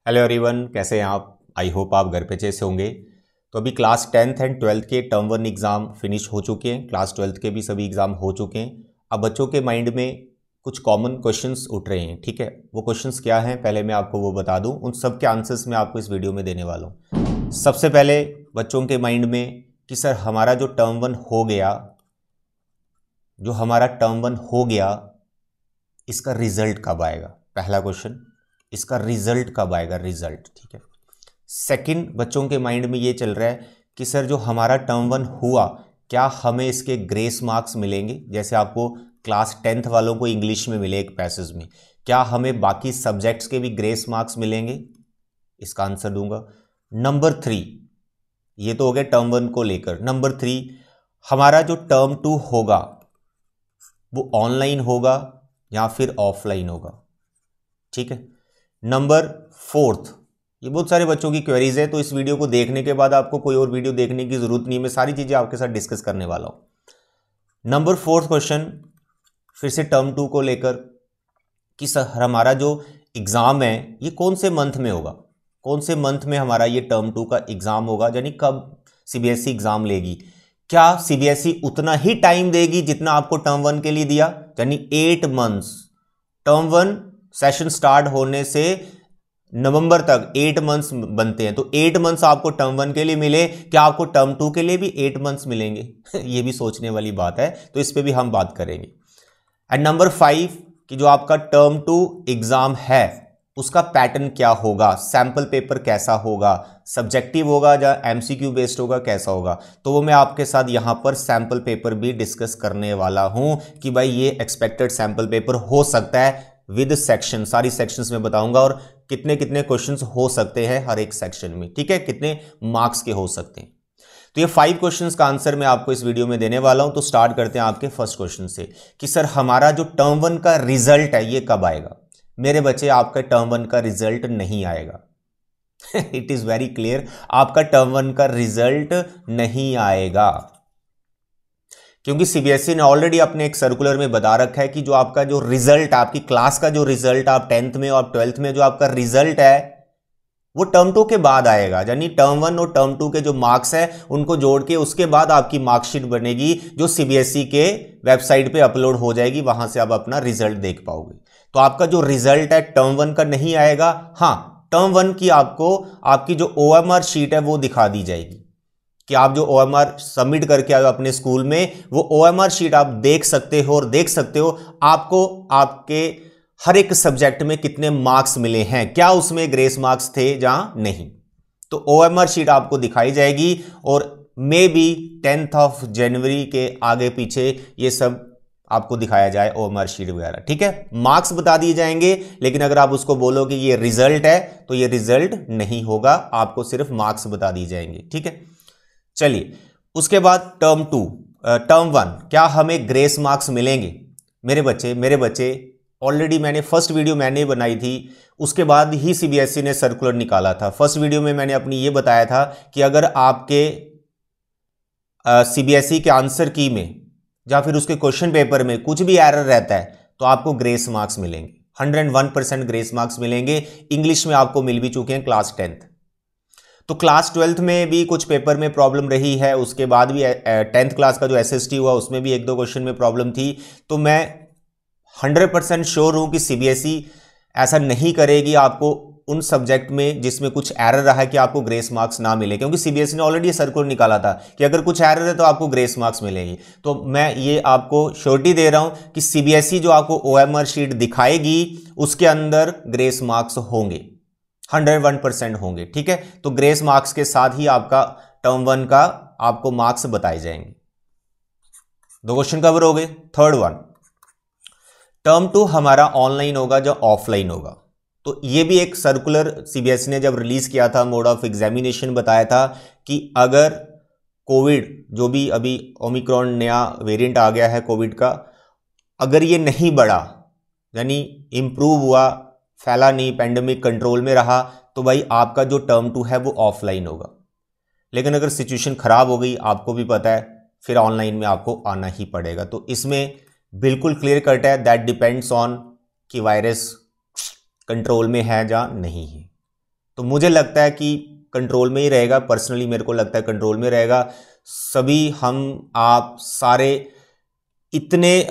Hello everyone, कैसे हैं आप। आई होप आप घर पे अच्छे से होंगे। तो अभी क्लास 10th एंड 12th के टर्म 1 एग्ज़ाम फिनिश हो चुके हैं। क्लास 12th के भी सभी एग्ज़ाम हो चुके हैं। अब बच्चों के माइंड में कुछ कॉमन क्वेश्चंस उठ रहे हैं। ठीक है, वो क्वेश्चंस क्या हैं पहले मैं आपको वो बता दूं। उन सब के आंसर्स मैं आपको इस वीडियो में देने वाला हूँ। सबसे पहले बच्चों के माइंड में कि सर हमारा जो टर्म 1 हो गया, इसका रिजल्ट कब आएगा। पहला क्वेश्चन, इसका रिजल्ट कब आएगा, रिजल्ट। ठीक है। सेकंड, बच्चों के माइंड में ये चल रहा है कि सर जो हमारा टर्म 1 हुआ, क्या हमें इसके ग्रेस मार्क्स मिलेंगे। जैसे आपको क्लास 10th वालों को इंग्लिश में मिले एक पैसेज में, क्या हमें बाकी सब्जेक्ट्स के भी ग्रेस मार्क्स मिलेंगे। इसका आंसर दूंगा। नंबर 3, ये तो हो गया टर्म 1 को लेकर। नंबर 3, हमारा जो टर्म 2 होगा वो ऑनलाइन होगा या फिर ऑफलाइन होगा। ठीक है। नंबर 4, ये बहुत सारे बच्चों की क्वेरीज है, तो इस वीडियो को देखने के बाद आपको कोई और वीडियो देखने की जरूरत नहीं है। मैं सारी चीजें आपके साथ डिस्कस करने वाला हूं। नंबर 4 क्वेश्चन फिर से टर्म 2 को लेकर कि सर हमारा जो एग्जाम है ये कौन से मंथ में होगा, कौन से मंथ में हमारा ये टर्म 2 का एग्जाम होगा, यानी कब सीबीएसई एग्जाम लेगी। क्या सीबीएसई उतना ही टाइम देगी जितना आपको टर्म 1 के लिए दिया, यानी 8 मंथ्स। टर्म 1 सेशन स्टार्ट होने से नवंबर तक 8 मंथ्स बनते हैं, तो 8 मंथ्स आपको टर्म 1 के लिए मिले, क्या आपको टर्म 2 के लिए भी 8 मंथ्स मिलेंगे। ये भी सोचने वाली बात है, तो इस पे भी हम बात करेंगे। एंड नंबर 5 कि जो आपका टर्म 2 एग्जाम है उसका पैटर्न क्या होगा, सैंपल पेपर कैसा होगा, सब्जेक्टिव होगा या एमसीक्यू बेस्ड होगा, कैसा होगा। तो वो मैं आपके साथ यहां पर सैंपल पेपर भी डिस्कस करने वाला हूं कि भाई ये एक्सपेक्टेड सैंपल पेपर हो सकता है विद सेक्शन, सारी सेक्शंस में बताऊंगा और कितने कितने क्वेश्चंस हो सकते हैं हर एक सेक्शन में। ठीक है, कितने मार्क्स के हो सकते हैं। तो ये 5 क्वेश्चंस का आंसर मैं आपको इस वीडियो में देने वाला हूं। तो स्टार्ट करते हैं आपके फर्स्ट क्वेश्चन से कि सर हमारा जो टर्म 1 का रिजल्ट है ये कब आएगा। मेरे बच्चे, आपका टर्म 1 का रिजल्ट नहीं आएगा। इट इज वेरी क्लियर, आपका टर्म 1 का रिजल्ट नहीं आएगा, क्योंकि सीबीएसई ने ऑलरेडी अपने एक सर्कुलर में बता रखा है कि जो आपका जो रिजल्ट, आपकी क्लास का जो रिजल्ट, आप 10th में और 12th में जो आपका रिजल्ट है वो टर्म 2 के बाद आएगा। यानी टर्म 1 और टर्म 2 के जो मार्क्स है उनको जोड़ के उसके बाद आपकी मार्कशीट बनेगी, जो सीबीएसई के वेबसाइट पे अपलोड हो जाएगी, वहां से आप अपना रिजल्ट देख पाओगे। तो आपका जो रिजल्ट है टर्म 1 का नहीं आएगा। हाँ, टर्म 1 की आपको आपकी जो ओएमआर शीट है वो दिखा दी जाएगी कि आप जो ओएमआर सबमिट करके आए अपने स्कूल में, वो ओएमआर शीट आप देख सकते हो और देख सकते हो आपको आपके हर एक सब्जेक्ट में कितने मार्क्स मिले हैं, क्या उसमें ग्रेस मार्क्स थे या नहीं। तो ओएमआर शीट आपको दिखाई जाएगी और मे बी 10 जनवरी के आगे पीछे ये सब आपको दिखाया जाए ओएमआर शीट वगैरह। ठीक है, मार्क्स बता दिए जाएंगे, लेकिन अगर आप उसको बोलो कि ये रिजल्ट है तो ये रिजल्ट नहीं होगा, आपको सिर्फ मार्क्स बता दिए जाएंगे। ठीक है, चलिए उसके बाद टर्म 1 क्या हमें ग्रेस मार्क्स मिलेंगे। मेरे बच्चे ऑलरेडी मैंने फर्स्ट वीडियो मैंने बनाई थी, उसके बाद ही सीबीएसई ने सर्कुलर निकाला था। फर्स्ट वीडियो में मैंने अपनी ये बताया था कि अगर आपके सीबीएसई के आंसर की में या फिर उसके क्वेश्चन पेपर में कुछ भी एरर रहता है तो आपको ग्रेस मार्क्स मिलेंगे, 101% ग्रेस मार्क्स मिलेंगे। इंग्लिश में आपको मिल भी चुके हैं क्लास 10th। तो क्लास 12th में भी कुछ पेपर में प्रॉब्लम रही है, उसके बाद भी 10th क्लास का जो एसएसटी हुआ उसमें भी 1-2 क्वेश्चन में प्रॉब्लम थी। तो मैं 100% श्योर हूं कि सीबीएसई ऐसा नहीं करेगी आपको उन सब्जेक्ट में जिसमें कुछ एरर रहा है कि आपको ग्रेस मार्क्स ना मिले, क्योंकि सीबीएसई ने ऑलरेडी सर्कुलर निकाला था कि अगर कुछ एरर है तो आपको ग्रेस मार्क्स मिलेगी। तो मैं ये आपको श्योरिटी दे रहा हूं कि सीबीएसई जो आपको ओएमआर शीट दिखाएगी उसके अंदर ग्रेस मार्क्स होंगे, 101% होंगे। ठीक है, तो ग्रेस मार्क्स के साथ ही आपका टर्म 1 का आपको मार्क्स बताए जाएंगे। 2 क्वेश्चन कवर हो गए। थर्ड वन, टर्म 2 हमारा ऑनलाइन होगा या ऑफलाइन होगा। तो ये भी एक सर्कुलर सीबीएसई ने जब रिलीज किया था, मोड ऑफ एग्जामिनेशन बताया था कि अगर कोविड, जो भी अभी ओमिक्रॉन नया वेरिएंट आ गया है कोविड का, अगर ये नहीं बढ़ा यानी इंप्रूव हुआ, फैला नहीं, पैंडेमिक कंट्रोल में रहा, तो भाई आपका जो टर्म 2 है वो ऑफलाइन होगा। लेकिन अगर सिचुएशन खराब हो गई, आपको भी पता है, फिर ऑनलाइन में आपको आना ही पड़ेगा। तो इसमें बिल्कुल क्लियर कट है, दैट डिपेंड्स ऑन कि वायरस कंट्रोल में है या नहीं है। तो मुझे लगता है कि कंट्रोल में ही रहेगा, पर्सनली मेरे को लगता है कंट्रोल में रहेगा। सभी हम आप सारे इतने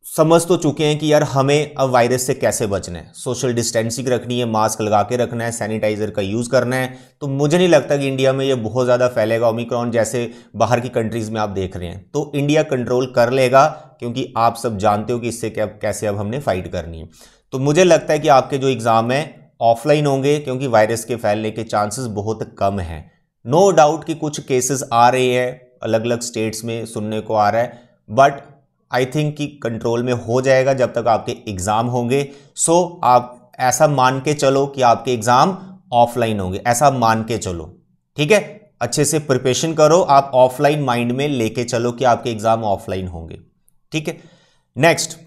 समझ तो चुके हैं कि यार हमें अब वायरस से कैसे बचना है, सोशल डिस्टेंसिंग रखनी है, मास्क लगा के रखना है, सैनिटाइजर का यूज़ करना है। तो मुझे नहीं लगता कि इंडिया में ये बहुत ज़्यादा फैलेगा ओमिक्रॉन जैसे बाहर की कंट्रीज़ में आप देख रहे हैं। तो इंडिया कंट्रोल कर लेगा, क्योंकि आप सब जानते हो कि इससे क्या कैसे अब हमने फाइट करनी है। तो मुझे लगता है कि आपके जो एग्ज़ाम है ऑफलाइन होंगे, क्योंकि वायरस के फैलने के चांसेस बहुत कम हैं। नो डाउट कि कुछ केसेस आ रहे हैं, अलग अलग स्टेट्स में सुनने को आ रहा है, बट आई थिंक कि कंट्रोल में हो जाएगा जब तक आपके एग्ज़ाम होंगे। सो आप ऐसा मान के चलो कि आपके एग्ज़ाम ऑफलाइन होंगे, ऐसा मान के चलो, ठीक है। अच्छे से प्रिपरेशन करो, आप ऑफलाइन माइंड में लेके चलो कि आपके एग्ज़ाम ऑफलाइन होंगे, ठीक है। नेक्स्ट,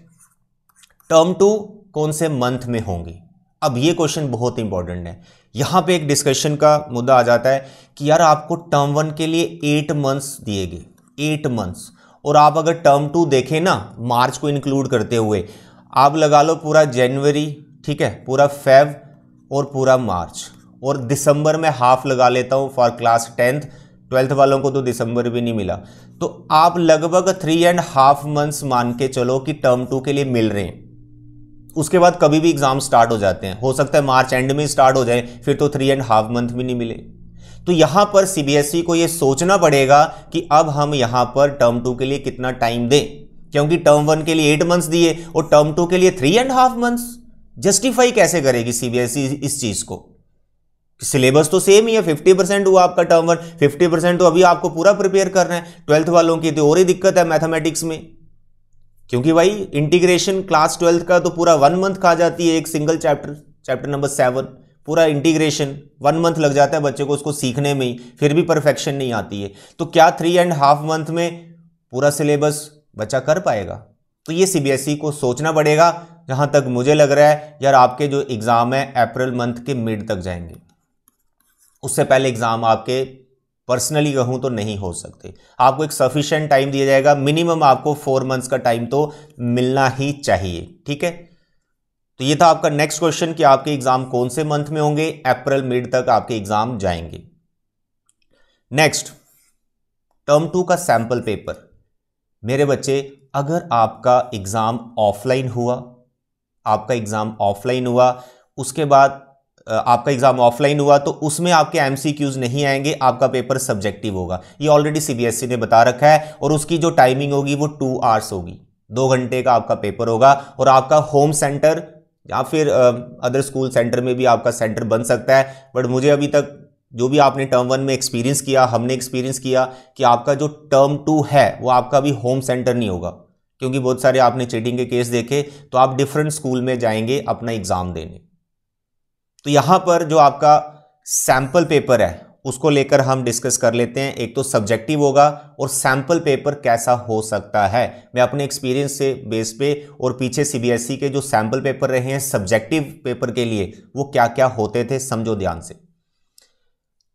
टर्म 2 कौन से मंथ में होंगे? अब ये क्वेश्चन बहुत इंपॉर्टेंट है। यहां पे एक डिस्कशन का मुद्दा आ जाता है कि यार आपको टर्म 1 के लिए 8 मंथ्स दिए गए, 8 मंथ्स, और आप अगर टर्म 2 देखें ना, मार्च को इंक्लूड करते हुए, आप लगा लो पूरा जनवरी, ठीक है, पूरा फेब और पूरा मार्च, और दिसंबर में हाफ लगा लेता हूं फॉर क्लास 10th 12th वालों को तो दिसंबर भी नहीं मिला। तो आप लगभग 3.5 मंथ्स मान के चलो कि टर्म 2 के लिए मिल रहे हैं। उसके बाद कभी भी एग्जाम स्टार्ट हो जाते हैं, हो सकता है मार्च एंड में स्टार्ट हो जाए, फिर तो 3.5 मंथ भी नहीं मिले। तो यहां पर सीबीएसई को यह सोचना पड़ेगा कि अब हम यहां पर टर्म 2 के लिए कितना टाइम दें, क्योंकि टर्म 1 के लिए 8 मंथ्स दिए और टर्म 2 के लिए 3.5 मंथ्स। जस्टिफाई कैसे करेगी सीबीएसई इस चीज को? सिलेबस तो सेम ही है, 50% हुआ आपका टर्म 1, 50% तो अभी आपको पूरा प्रिपेयर करना है। 12th वालों की तो और ही दिक्कत है मैथमेटिक्स में, क्योंकि भाई इंटीग्रेशन क्लास 12th का तो पूरा 1 मंथ खा जाती है, एक सिंगल चैप्टर नंबर 7 पूरा इंटीग्रेशन 1 मंथ लग जाता है बच्चे को उसको सीखने में ही, फिर भी परफेक्शन नहीं आती है। तो क्या 3.5 मंथ में पूरा सिलेबस बच्चा कर पाएगा? तो ये सीबीएसई को सोचना पड़ेगा। जहां तक मुझे लग रहा है यार आपके जो एग्जाम है अप्रैल मंथ के मिड तक जाएंगे, उससे पहले एग्जाम आपके पर्सनली कहूं तो नहीं हो सकते। आपको एक सफिशिएंट टाइम दिया जाएगा, मिनिमम आपको 4 मंथ्स का टाइम तो मिलना ही चाहिए, ठीक है। तो ये था आपका नेक्स्ट क्वेश्चन कि आपके एग्जाम कौन से मंथ में होंगे, अप्रैल मिड तक आपके एग्जाम जाएंगे। नेक्स्ट, टर्म 2 का सैंपल पेपर। मेरे बच्चे, अगर आपका एग्जाम ऑफलाइन हुआ, उसके बाद आपका एग्जाम ऑफलाइन हुआ तो उसमें आपके एमसीक्यूज नहीं आएंगे, आपका पेपर सब्जेक्टिव होगा। ये ऑलरेडी सीबीएसई ने बता रखा है, और उसकी जो टाइमिंग होगी वो 2 आवर्स होगी, 2 घंटे का आपका पेपर होगा। और आपका होम सेंटर या फिर अदर स्कूल सेंटर में भी आपका सेंटर बन सकता है। बट मुझे अभी तक जो भी आपने टर्म 1 में एक्सपीरियंस किया, हमने एक्सपीरियंस किया कि आपका जो टर्म 2 है वो आपका भी होम सेंटर नहीं होगा, क्योंकि बहुत सारे आपने चीटिंग के केस देखे। तो आप डिफरेंट स्कूल में जाएंगे अपना एग्जाम देने। तो यहां पर जो आपका सैंपल पेपर है उसको लेकर हम डिस्कस कर लेते हैं। एक तो सब्जेक्टिव होगा, और सैंपल पेपर कैसा हो सकता है, मैं अपने एक्सपीरियंस से बेस पे और पीछे सीबीएसई के जो सैंपल पेपर रहे हैं सब्जेक्टिव पेपर के लिए वो क्या क्या होते थे, समझो ध्यान से।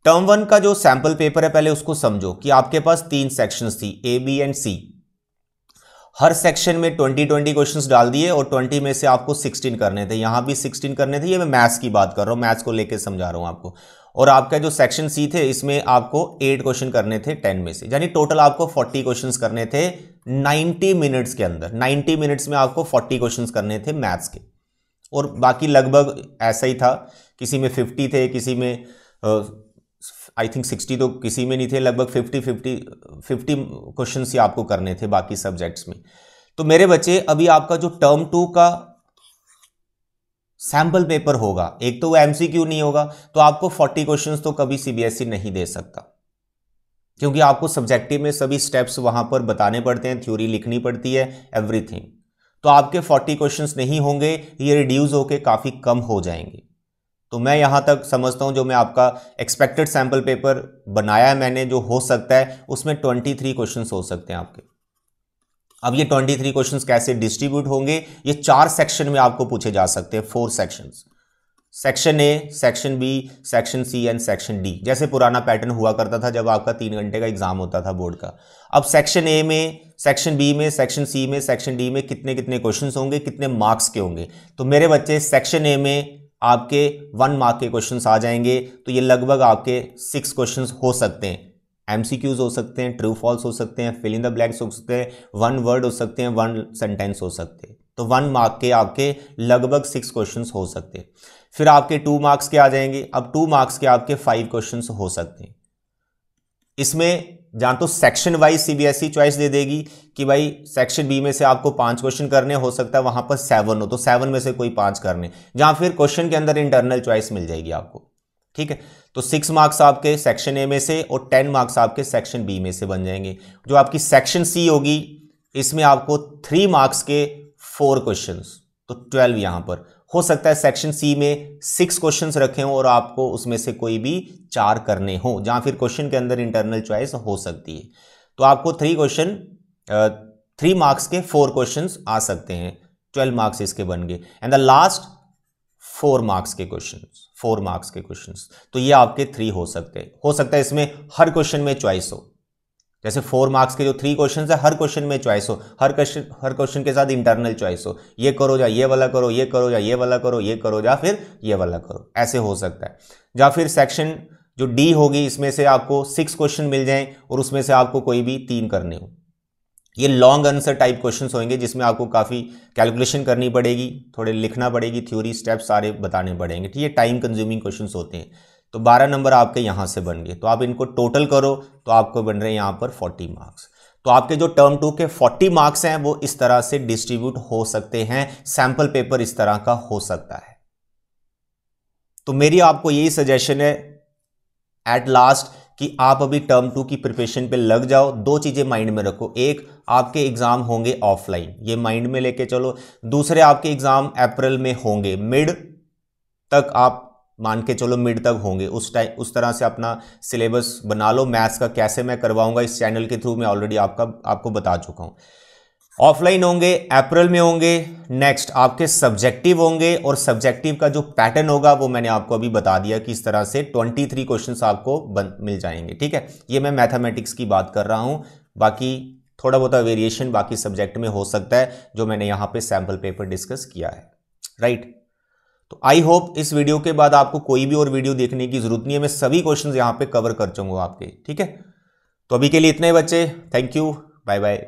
टर्म 1 का जो सैंपल पेपर है पहले उसको समझो कि आपके पास 3 सेक्शंस थी, ए, बी एंड सी। हर सेक्शन में 20 क्वेश्चंस डाल दिए और 20 में से आपको 16 करने थे। यहां भी 16 करने थे। ये मैं मैथ्स की बात कर रहा हूं, मैथ्स को लेके समझा रहा हूं आपको। और आपका जो सेक्शन सी थे इसमें आपको 8 क्वेश्चन करने थे 10 में से, यानी टोटल आपको 40 क्वेश्चंस करने थे 90 मिनट्स के अंदर। 90 मिनट्स में आपको 40 क्वेश्चंस करने थे मैथ्स के, और बाकी लगभग ऐसा ही था। किसी में 50 थे, किसी में आई थिंक 60 तो किसी में नहीं थे, लगभग 50 क्वेश्चंस ही आपको करने थे बाकी सब्जेक्ट्स में। तो मेरे बच्चे, अभी आपका जो टर्म 2 का सैंपल पेपर होगा, एक तो वो एमसीक्यू नहीं होगा, तो आपको 40 क्वेश्चंस तो कभी सीबीएसई नहीं दे सकता, क्योंकि आपको सब्जेक्टिव में सभी स्टेप्स वहां पर बताने पड़ते हैं, थ्योरी लिखनी पड़ती है, एवरीथिंग। तो आपके 40 क्वेश्चंस नहीं होंगे, ये रिड्यूस होके काफी कम हो जाएंगे। तो मैं यहां तक समझता हूं जो मैं आपका एक्सपेक्टेड सैंपल पेपर बनाया है मैंने, जो हो सकता है उसमें 23 क्वेश्चंस हो सकते हैं आपके। अब ये 23 क्वेश्चंस कैसे डिस्ट्रीब्यूट होंगे, ये 4 सेक्शन में आपको पूछे जा सकते हैं, 4 sections. Section A, section B, section C and section D, जैसे पुराना पैटर्न हुआ करता था जब आपका 3 घंटे का एग्जाम होता था बोर्ड का। अब सेक्शन ए में, सेक्शन बी में, सेक्शन सी में, सेक्शन डी में कितने कितने क्वेश्चंस होंगे, कितने मार्क्स के होंगे। तो मेरे बच्चे, सेक्शन ए में आपके 1 मार्क के क्वेश्चंस आ जाएंगे। तो ये लगभग आपके 6 क्वेश्चंस हो सकते हैं। एमसीक्यूज हो सकते हैं, ट्रू फॉल्स हो सकते हैं, फिल इन द ब्लैंक्स हो सकते हैं, 1 वर्ड हो सकते हैं, 1 सेंटेंस हो सकते हैं। तो 1 मार्क के आपके लगभग 6 क्वेश्चंस हो सकते हैं। फिर आपके 2 मार्क्स के आ जाएंगे। अब 2 मार्क्स के आपके 5 क्वेश्चंस हो सकते हैं। इसमें जहां तो सेक्शन वाइज सीबीएसई चॉइस दे देगी कि भाई सेक्शन बी में से आपको 5 क्वेश्चन करने, हो सकता है वहां पर 7 हो तो 7 में से कोई 5 करने, जहां फिर क्वेश्चन के अंदर इंटरनल चॉइस मिल जाएगी आपको। ठीक है, तो 6 मार्क्स आपके सेक्शन ए में से और 10 मार्क्स आपके सेक्शन बी में से बन जाएंगे। जो आपकी सेक्शन सी होगी इसमें आपको 3 मार्क्स के 4 क्वेश्चंस, तो 12 यहां पर हो सकता है। सेक्शन सी में 6 क्वेश्चंस रखे हों और आपको उसमें से कोई भी 4 करने हो, जहां फिर क्वेश्चन के अंदर इंटरनल चॉइस हो सकती है। तो आपको 3 मार्क्स के 4 क्वेश्चंस आ सकते हैं, 12 मार्क्स इसके बन गए। एंड द लास्ट 4 मार्क्स के क्वेश्चंस, 4 मार्क्स के क्वेश्चंस, तो ये आपके 3 हो सकते हैं। हो सकता है इसमें हर क्वेश्चन में चॉइस हो, जैसे 4 मार्क्स के जो 3 क्वेश्चन है हर क्वेश्चन में चॉइस हो, हर क्वेश्चन के साथ इंटरनल चॉइस हो, ये करो या ये वाला करो, ये करो या ये वाला करो, ये करो या फिर ये वाला करो, ऐसे हो सकता है। या फिर सेक्शन जो डी होगी इसमें से आपको 6 क्वेश्चन मिल जाएं और उसमें से आपको कोई भी 3 करने हो। ये लॉन्ग आंसर टाइप क्वेश्चंस होंगे जिसमें आपको काफ़ी कैलकुलेशन करनी पड़ेगी, थोड़े लिखना पड़ेगी, थ्योरी स्टेप सारे बताने पड़ेंगे। ठीक है, टाइम कंज्यूमिंग क्वेश्चंस होते हैं। तो 12 नंबर आपके यहां से बन गए। तो आप इनको टोटल करो तो आपको बन रहे हैं यहां पर 40 मार्क्स। तो आपके जो टर्म 2 के 40 मार्क्स हैं वो इस तरह से डिस्ट्रीब्यूट हो सकते हैं। सैंपल पेपर इस तरह का हो सकता है। तो मेरी आपको यही सजेशन है एट लास्ट कि आप अभी टर्म 2 की प्रिपरेशन पे लग जाओ। 2 चीजें माइंड में रखो, एक आपके एग्जाम होंगे ऑफलाइन, ये माइंड में लेके चलो। दूसरे आपके एग्जाम अप्रैल में होंगे, मिड तक आप मान के चलो, मिड तक होंगे। उस तरह से अपना सिलेबस बना लो। मैथ्स का कैसे मैं करवाऊंगा इस चैनल के थ्रू मैं ऑलरेडी आपको बता चुका हूं। ऑफलाइन होंगे, अप्रैल में होंगे। नेक्स्ट आपके सब्जेक्टिव होंगे और सब्जेक्टिव का जो पैटर्न होगा वो मैंने आपको अभी बता दिया कि इस तरह से 23 क्वेश्चंस आपको मिल जाएंगे। ठीक है, ये मैं मैथमेटिक्स की बात कर रहा हूं, बाकी थोड़ा बहुत वेरिएशन बाकी सब्जेक्ट में हो सकता है जो मैंने यहां पे सैंपल पेपर डिस्कस किया है। राइट, तो आई होप इस वीडियो के बाद आपको कोई भी और वीडियो देखने की जरूरत नहीं है, मैं सभी क्वेश्चंस यहां पे कवर कर चूंगा आपके। ठीक है, तो अभी के लिए इतने बच्चे, थैंक यू, बाय बाय।